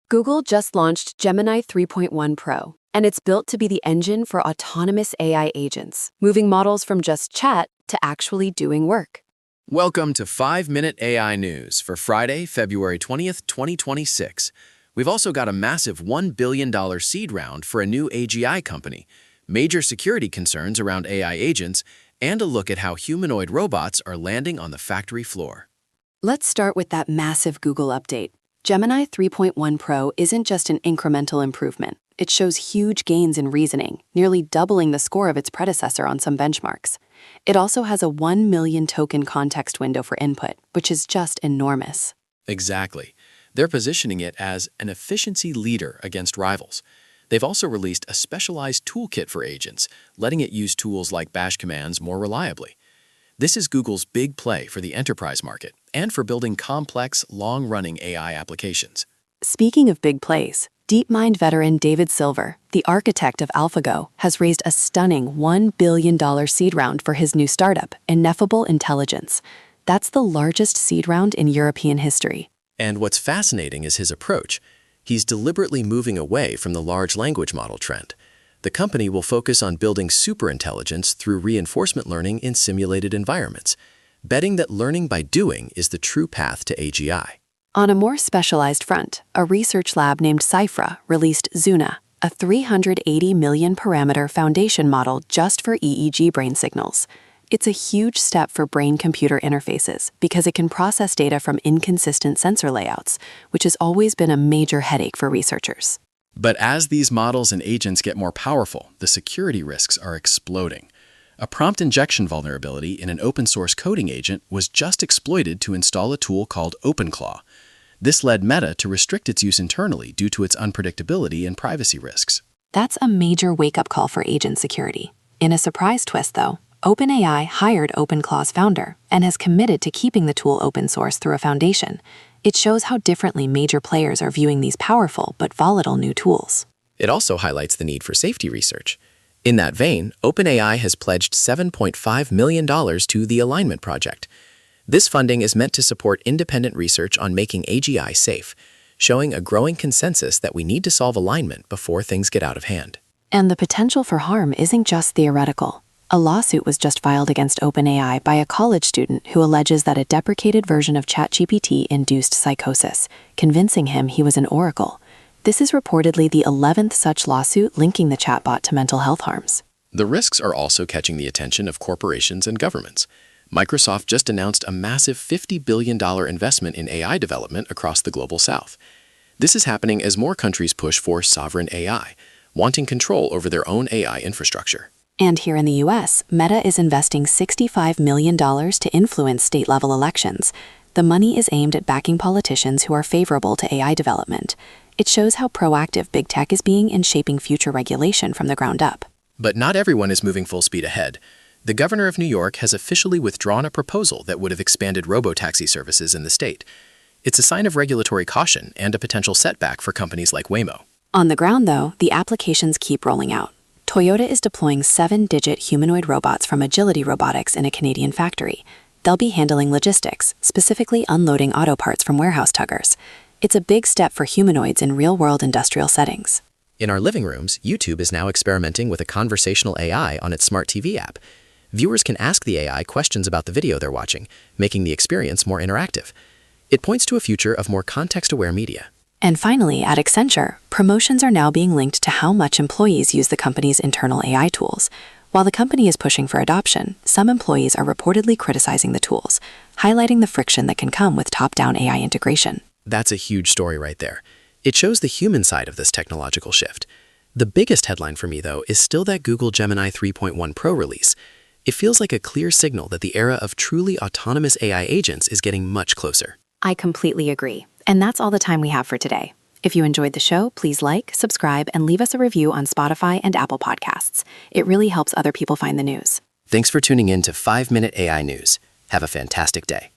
Google just launched Gemini 3.1 Pro, and it's built to be the engine for autonomous AI agents, moving models from just chat to actually doing work. Welcome to 5-Minute AI News for Friday, February 20th, 2026. We've also got a massive $1 billion seed round for a new AGI company, major security concerns around AI agents, and a look at how humanoid robots are landing on the factory floor. Let's start with that massive Google update. Gemini 3.1 Pro isn't just an incremental improvement. It shows huge gains in reasoning, nearly doubling the score of its predecessor on some benchmarks. It also has a 1 million token context window for input, which is just enormous. Exactly. They're positioning it as an efficiency leader against rivals. They've also released a specialized toolkit for agents, letting it use tools like bash commands more reliably. This is Google's big play for the enterprise market and for building complex, long-running AI applications. Speaking of big plays, DeepMind veteran David Silver, the architect of AlphaGo, has raised a stunning $1 billion seed round for his new startup, Ineffable Intelligence. That's the largest seed round in European history. And what's fascinating is his approach. He's deliberately moving away from the large language model trend. The company will focus on building superintelligence through reinforcement learning in simulated environments, betting that learning by doing is the true path to AGI. On a more specialized front, a research lab named Cypher released Zuna, a 380 million parameter foundation model just for EEG brain signals. It's a huge step for brain-computer interfaces because it can process data from inconsistent sensor layouts, which has always been a major headache for researchers. But as these models and agents get more powerful, the security risks are exploding. A prompt injection vulnerability in an open-source coding agent was just exploited to install a tool called OpenClaw. This led Meta to restrict its use internally due to its unpredictability and privacy risks. That's a major wake-up call for agent security. In a surprise twist, though, OpenAI hired OpenClaw's founder and has committed to keeping the tool open source through a foundation. It shows how differently major players are viewing these powerful but volatile new tools. It also highlights the need for safety research. In that vein, OpenAI has pledged $7.5 million to the Alignment Project. This funding is meant to support independent research on making AGI safe, showing a growing consensus that we need to solve alignment before things get out of hand. And the potential for harm isn't just theoretical. A lawsuit was just filed against OpenAI by a college student who alleges that a deprecated version of ChatGPT induced psychosis, convincing him he was an oracle. This is reportedly the 11th such lawsuit linking the chatbot to mental health harms. The risks are also catching the attention of corporations and governments. Microsoft just announced a massive $50 billion investment in AI development across the global south. This is happening as more countries push for sovereign AI, wanting control over their own AI infrastructure. And here in the US, Meta is investing $65 million to influence state-level elections. The money is aimed at backing politicians who are favorable to AI development. It shows how proactive big tech is being in shaping future regulation from the ground up. But not everyone is moving full speed ahead. The governor of New York has officially withdrawn a proposal that would have expanded robotaxi services in the state. It's a sign of regulatory caution and a potential setback for companies like Waymo. On the ground, though, the applications keep rolling out. Toyota is deploying 7-digit humanoid robots from Agility Robotics in a Canadian factory. They'll be handling logistics, specifically unloading auto parts from warehouse tuggers. It's a big step for humanoids in real-world industrial settings. In our living rooms, YouTube is now experimenting with a conversational AI on its smart TV app. Viewers can ask the AI questions about the video they're watching, making the experience more interactive. It points to a future of more context-aware media. And finally, at Accenture, promotions are now being linked to how much employees use the company's internal AI tools. While the company is pushing for adoption, some employees are reportedly criticizing the tools, highlighting the friction that can come with top-down AI integration. That's a huge story right there. It shows the human side of this technological shift. The biggest headline for me, though, is still that Google Gemini 3.1 Pro release. It feels like a clear signal that the era of truly autonomous AI agents is getting much closer. I completely agree. And that's all the time we have for today. If you enjoyed the show, please like, subscribe, and leave us a review on Spotify and Apple Podcasts. It really helps other people find the news. Thanks for tuning in to 5-Minute AI News. Have a fantastic day.